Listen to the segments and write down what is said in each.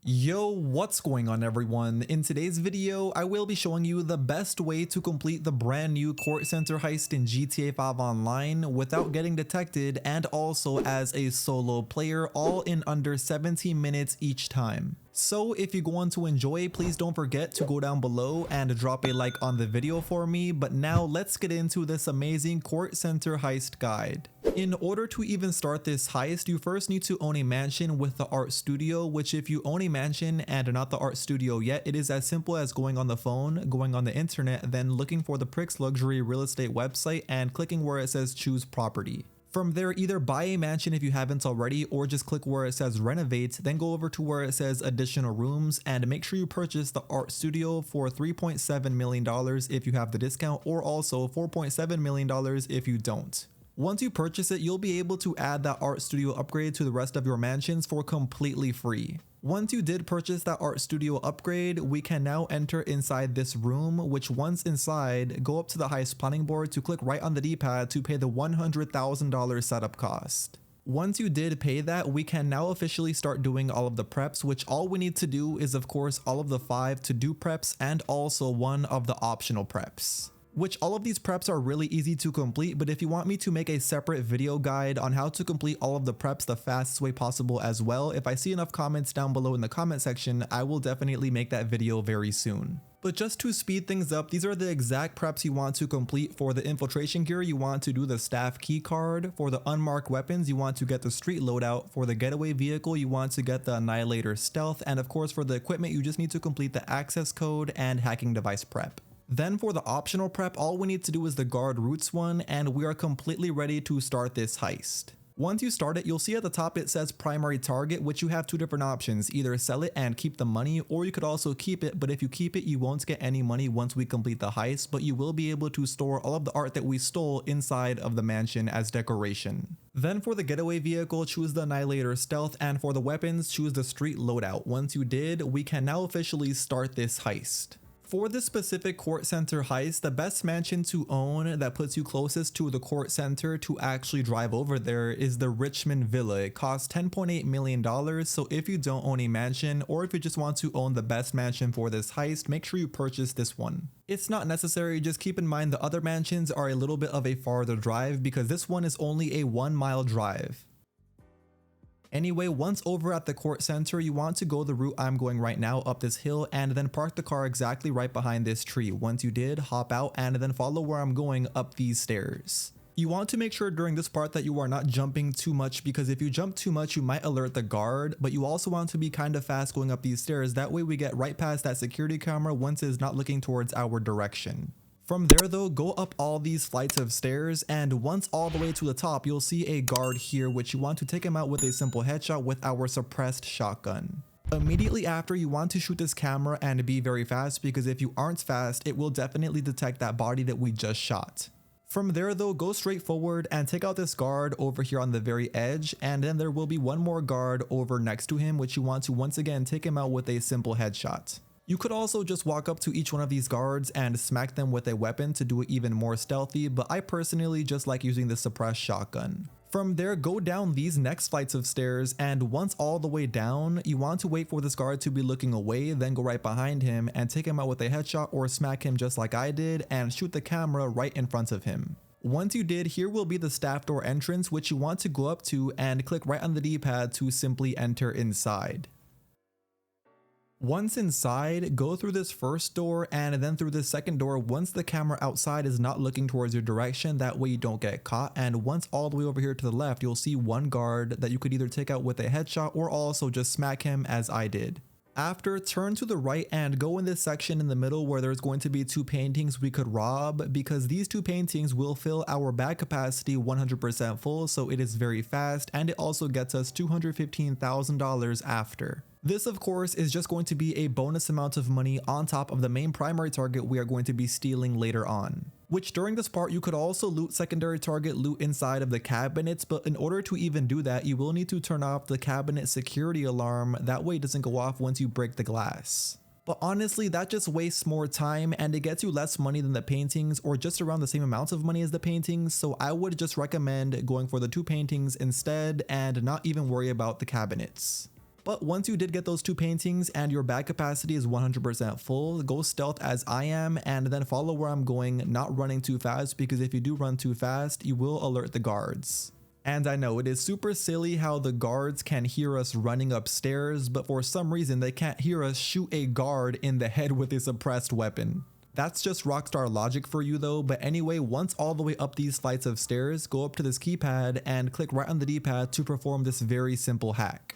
Yo, what's going on everyone? In today's video, I will be showing you the best way to complete the brand new Kortz Center Heist in GTA 5 Online without getting detected and also as a solo player, all in under 17 minutes each time. So if you're going to enjoy, please don't forget to go down below and drop a like on the video for me. But now let's get into this amazing Kortz Center Heist guide. In order to even start this heist, you first need to own a mansion with the art studio, which if you own a mansion and not the art studio yet, it is as simple as going on the phone, going on the internet, then looking for the Pricks Luxury Real Estate website and clicking where it says choose property. From there, either buy a mansion if you haven't already, or just click where it says renovate, then go over to where it says additional rooms and make sure you purchase the art studio for $3.7 million if you have the discount, or also $4.7 million if you don't. Once you purchase it, you'll be able to add that art studio upgrade to the rest of your mansions for completely free. Once you did purchase that art studio upgrade, we can now enter inside this room, which once inside, go up to the heist planning board to click right on the D-pad to pay the $100,000 setup cost. Once you did pay that, we can now officially start doing all of the preps, which all we need to do is of course all of the 5 to-do preps and also 1 of the optional preps. Which all of these preps are really easy to complete, but if you want me to make a separate video guide on how to complete all of the preps the fastest way possible as well, if I see enough comments down below in the comment section, I will definitely make that video very soon. But just to speed things up, these are the exact preps you want to complete. For the infiltration gear, you want to do the staff key card. For the unmarked weapons, you want to get the street loadout. For the getaway vehicle, you want to get the annihilator stealth. And of course, for the equipment, you just need to complete the access code and hacking device prep. Then for the optional prep, all we need to do is the guard routes one, and we are completely ready to start this heist. Once you start it, you'll see at the top it says primary target, which you have 2 different options: either sell it and keep the money, or you could also keep it, but if you keep it, you won't get any money once we complete the heist, but you will be able to store all of the art that we stole inside of the mansion as decoration. Then for the getaway vehicle, choose the annihilator stealth, and for the weapons, choose the street loadout. Once you did, we can now officially start this heist. For this specific Kortz Center heist, the best mansion to own that puts you closest to the Kortz Center to actually drive over there is the Richmond Villa. It costs $10.8 million, so if you don't own a mansion, or if you just want to own the best mansion for this heist, make sure you purchase this one. It's not necessary, just keep in mind the other mansions are a little bit of a farther drive because this one is only a 1-mile drive. Anyway, once over at the Kortz Center, you want to go the route I'm going right now, up this hill, and then park the car exactly right behind this tree. Once you did, hop out and then follow where I'm going up these stairs. You want to make sure during this part that you are not jumping too much, because if you jump too much, you might alert the guard, but you also want to be kind of fast going up these stairs. That way we get right past that security camera once it's not looking towards our direction. From there though, go up all these flights of stairs, and once all the way to the top, you'll see a guard here, which you want to take him out with a simple headshot with our suppressed shotgun. Immediately after, you want to shoot this camera and be very fast, because if you aren't fast, it will definitely detect that body that we just shot. From there though, go straight forward and take out this guard over here on the very edge, and then there will be one more guard over next to him, which you want to once again take him out with a simple headshot. You could also just walk up to each one of these guards and smack them with a weapon to do it even more stealthy, but I personally just like using the suppressed shotgun. From there, go down these next flights of stairs, and once all the way down, you want to wait for this guard to be looking away, then go right behind him and take him out with a headshot or smack him just like I did and shoot the camera right in front of him. Once you did, here will be the staff door entrance, which you want to go up to and click right on the D-pad to simply enter inside. Once inside, go through this first door and then through this second door once the camera outside is not looking towards your direction, that way you don't get caught. And once all the way over here to the left, you'll see one guard that you could either take out with a headshot or also just smack him as I did. After, turn to the right and go in this section in the middle where there's going to be 2 paintings we could rob, because these 2 paintings will fill our bag capacity 100% full, so it is very fast, and it also gets us $215,000 after. This of course is just going to be a bonus amount of money on top of the main primary target we are going to be stealing later on. Which during this part you could also loot secondary target loot inside of the cabinets, but in order to even do that you will need to turn off the cabinet security alarm, that way it doesn't go off once you break the glass. But honestly, that just wastes more time and it gets you less money than the paintings, or just around the same amount of money as the paintings, so I would just recommend going for the 2 paintings instead and not even worry about the cabinets. But once you did get those 2 paintings and your bag capacity is 100% full, go stealth as I am and then follow where I'm going, not running too fast, because if you do run too fast, you will alert the guards. And I know it is super silly how the guards can hear us running upstairs, but for some reason they can't hear us shoot a guard in the head with a suppressed weapon. That's just Rockstar logic for you though, but anyway, once all the way up these flights of stairs, go up to this keypad and click right on the D-pad to perform this very simple hack.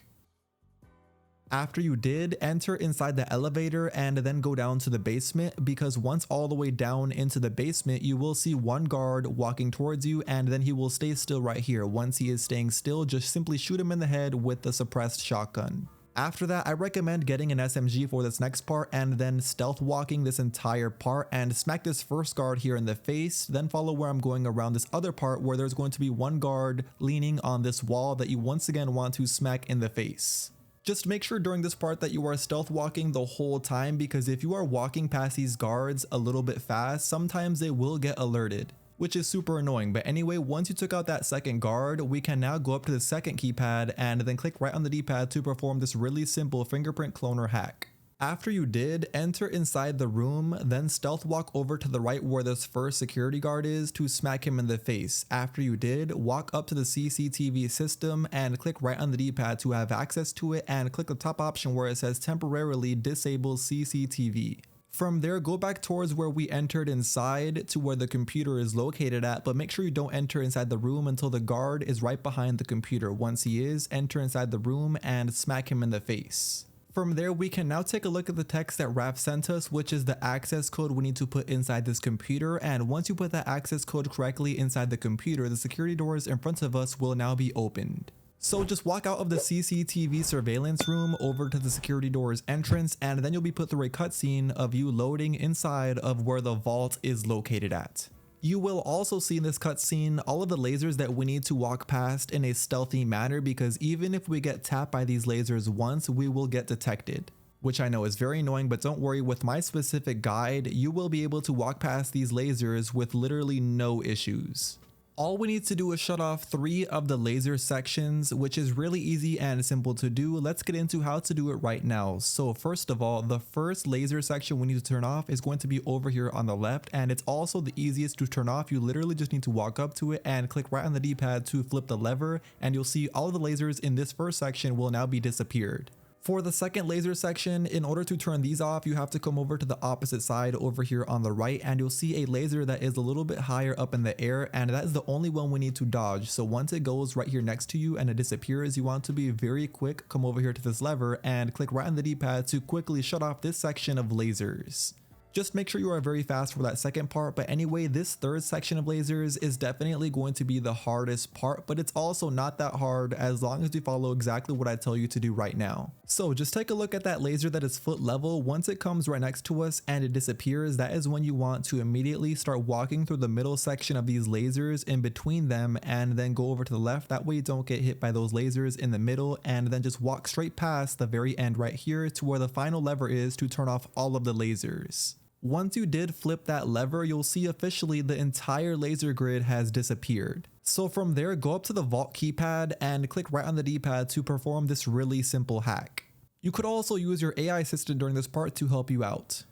After you did, enter inside the elevator and then go down to the basement, because once all the way down into the basement, you will see one guard walking towards you and then he will stay still right here. Once he is staying still, just simply shoot him in the head with the suppressed shotgun. After that, I recommend getting an SMG for this next part and then stealth walking this entire part and smack this first guard here in the face, then follow where I'm going around this other part where there's going to be one guard leaning on this wall that you once again want to smack in the face. Just make sure during this part that you are stealth walking the whole time, because if you are walking past these guards a little bit fast, sometimes they will get alerted, which is super annoying. But anyway, once you took out that second guard, we can now go up to the second keypad and then click right on the D-pad to perform this really simple fingerprint cloner hack. After you did, enter inside the room, then stealth walk over to the right where this first security guard is to smack him in the face. After you did, walk up to the CCTV system and click right on the D-pad to have access to it, and click the top option where it says temporarily disable CCTV. From there, go back towards where we entered inside to where the computer is located at, but make sure you don't enter inside the room until the guard is right behind the computer. Once he is, enter inside the room and smack him in the face. From there, we can now take a look at the text that Raph sent us, which is the access code we need to put inside this computer. And once you put that access code correctly inside the computer, the security doors in front of us will now be opened. So just walk out of the CCTV surveillance room over to the security doors entrance, and then you'll be put through a cutscene of you loading inside of where the vault is located at. You will also see in this cutscene all of the lasers that we need to walk past in a stealthy manner, because even if we get tapped by these lasers once, we will get detected. Which I know is very annoying, but don't worry, with my specific guide, you will be able to walk past these lasers with literally no issues. All we need to do is shut off 3 of the laser sections, which is really easy and simple to do. Let's get into how to do it right now. So first of all, the first laser section we need to turn off is going to be over here on the left, and it's also the easiest to turn off. You literally just need to walk up to it and click right on the D-pad to flip the lever, and you'll see all of the lasers in this first section will now be disappeared. For the second laser section, in order to turn these off, you have to come over to the opposite side over here on the right, and you'll see a laser that is a little bit higher up in the air, and that is the only one we need to dodge. So once it goes right here next to you and it disappears, you want to be very quick, come over here to this lever and click right on the D-pad to quickly shut off this section of lasers. Just make sure you are very fast for that second part, but anyway, this third section of lasers is definitely going to be the hardest part, but it's also not that hard as long as you follow exactly what I tell you to do right now. So just take a look at that laser that is foot level. Once it comes right next to us and it disappears, that is when you want to immediately start walking through the middle section of these lasers in between them, and then go over to the left. That way you don't get hit by those lasers in the middle, and then just walk straight past the very end right here to where the final lever is to turn off all of the lasers. Once you did flip that lever, you'll see officially the entire laser grid has disappeared. So from there, go up to the vault keypad and click right on the D-pad to perform this really simple hack. You could also use your AI assistant during this part to help you out.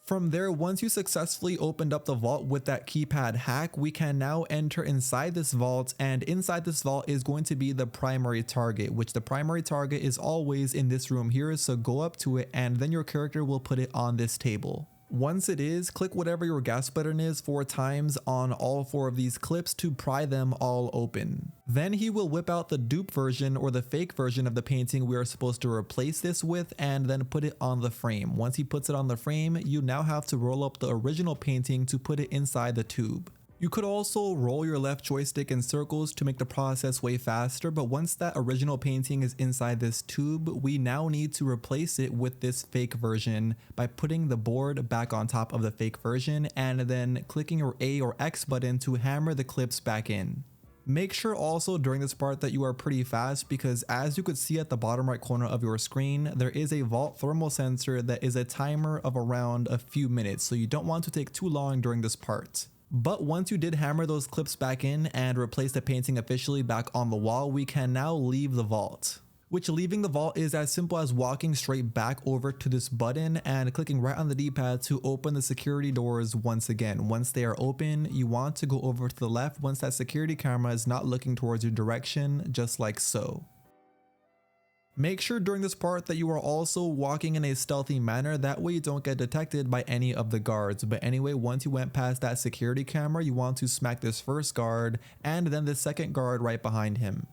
From there, once you successfully opened up the vault with that keypad hack, we can now enter inside this vault, and inside this vault is going to be the primary target, which the primary target is always in this room here. So go up to it and then your character will put it on this table. Once it is, click whatever your gas button is 4 times on all 4 of these clips to pry them all open. Then he will whip out the dupe version or the fake version of the painting we are supposed to replace this with, and then put it on the frame. Once he puts it on the frame, you now have to roll up the original painting to put it inside the tube. You could also roll your left joystick in circles to make the process way faster, but once that original painting is inside this tube, we now need to replace it with this fake version by putting the board back on top of the fake version and then clicking your A or X button to hammer the clips back in. Make sure also during this part that you are pretty fast, because as you could see at the bottom right corner of your screen, there is a vault thermal sensor that is a timer of around a few minutes, so you don't want to take too long during this part. But once you did hammer those clips back in and replace the painting officially back on the wall, we can now leave the vault. which leaving the vault is as simple as walking straight back over to this button and clicking right on the D-pad to open the security doors once again. Once they are open, you want to go over to the left once that security camera is not looking towards your direction, just like so. Make sure during this part that you are also walking in a stealthy manner, that way you don't get detected by any of the guards. But anyway, once you went past that security camera, you want to smack this first guard and then the second guard right behind him.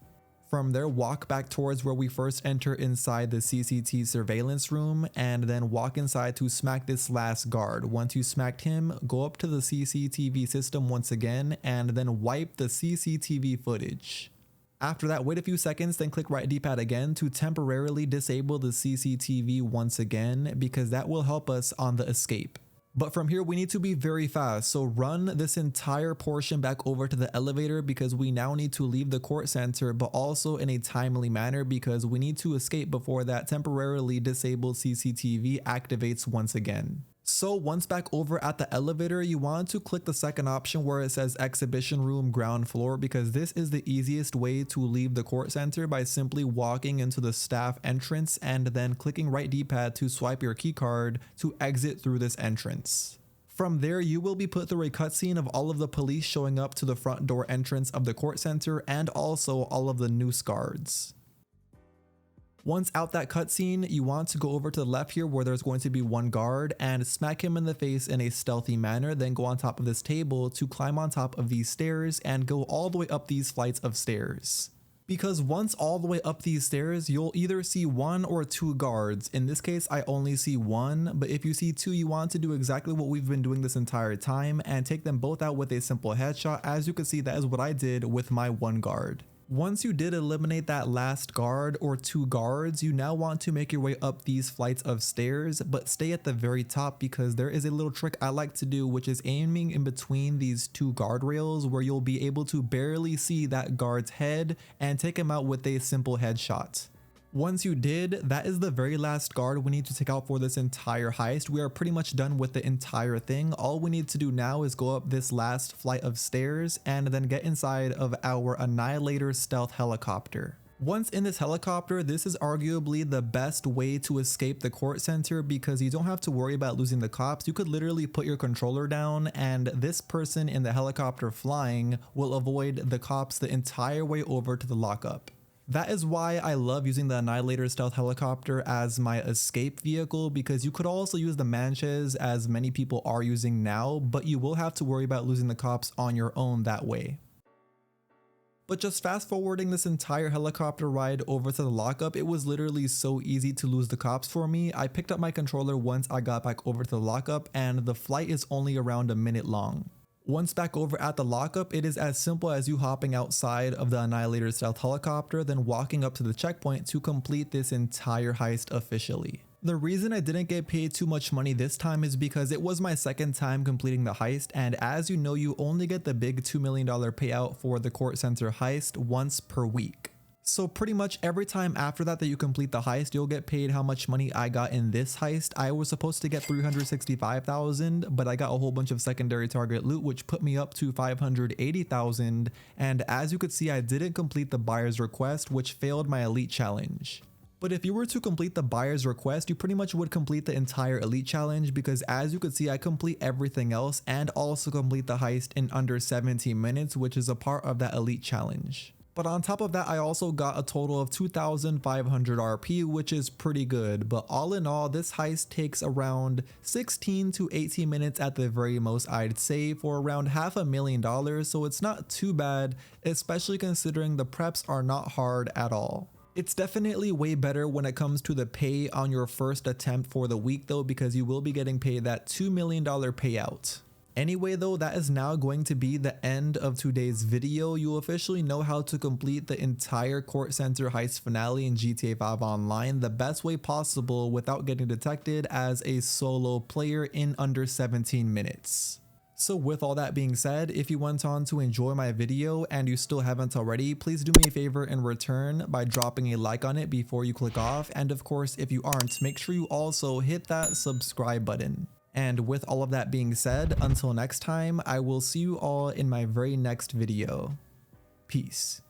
From there, walk back towards where we first enter inside the CCTV surveillance room and then walk inside to smack this last guard. Once you smacked him, go up to the CCTV system once again and then wipe the CCTV footage. After that, wait a few seconds, then click right D-pad again to temporarily disable the CCTV once again, because that will help us on the escape. But from here, we need to be very fast, so run this entire portion back over to the elevator because we now need to leave the Kortz Center, but also in a timely manner because we need to escape before that temporarily disabled CCTV activates once again. So once back over at the elevator, you want to click the second option where it says exhibition room ground floor, because this is the easiest way to leave the Kortz Center by simply walking into the staff entrance and then clicking right D-pad to swipe your keycard to exit through this entrance. From there, you will be put through a cutscene of all of the police showing up to the front door entrance of the Kortz Center and also all of the noose guards. Once out that cutscene, you want to go over to the left here where there's going to be one guard and smack him in the face in a stealthy manner, then go on top of this table to climb on top of these stairs and go all the way up these flights of stairs. Because once all the way up these stairs, you'll either see one or two guards. In this case, I only see one, but if you see two, you want to do exactly what we've been doing this entire time and take them both out with a simple headshot. As you can see, that is what I did with my one guard. Once you did eliminate that last guard or two guards, you now want to make your way up these flights of stairs, but stay at the very top because there is a little trick I like to do, which is aiming in between these two guardrails where you'll be able to barely see that guard's head and take him out with a simple headshot. Once you did, that is the very last guard we need to take out for this entire heist. We are pretty much done with the entire thing. All we need to do now is go up this last flight of stairs and then get inside of our Annihilator stealth helicopter. Once in this helicopter, this is arguably the best way to escape the Kortz Center because you don't have to worry about losing the cops. You could literally put your controller down and this person in the helicopter flying will avoid the cops the entire way over to the lockup. That is why I love using the Annihilator stealth helicopter as my escape vehicle, because you could also use the Manches as many people are using now, but you will have to worry about losing the cops on your own that way. But just fast forwarding this entire helicopter ride over to the lockup, it was literally so easy to lose the cops for me. I picked up my controller once I got back over to the lockup and the flight is only around a minute long. Once back over at the lockup, it is as simple as you hopping outside of the Annihilator stealth helicopter, then walking up to the checkpoint to complete this entire heist officially. The reason I didn't get paid too much money this time is because it was my second time completing the heist, and as you know, you only get the big $2 million payout for the Kortz Center heist once per week. So pretty much every time after that you complete the heist, you'll get paid how much money I got in this heist. I was supposed to get 365,000, but I got a whole bunch of secondary target loot, which put me up to 580,000. And as you could see, I didn't complete the buyer's request, which failed my elite challenge. But if you were to complete the buyer's request, you pretty much would complete the entire elite challenge because as you could see, I complete everything else and also complete the heist in under 17 minutes, which is a part of that elite challenge. But on top of that, I also got a total of 2,500 RP, which is pretty good. But all in all, this heist takes around 16 to 18 minutes at the very most, I'd say, for around $500,000. So it's not too bad, especially considering the preps are not hard at all. It's definitely way better when it comes to the pay on your first attempt for the week though, because you will be getting paid that $2 million payout. Anyway though, that is now going to be the end of today's video. You officially know how to complete the entire Kortz Center heist finale in GTA 5 Online the best way possible without getting detected as a solo player in under 17 minutes. So with all that being said, if you went on to enjoy my video and you still haven't already, please do me a favor in return by dropping a like on it before you click off. And of course, if you aren't, make sure you also hit that subscribe button. And with all of that being said, until next time, I will see you all in my very next video. Peace.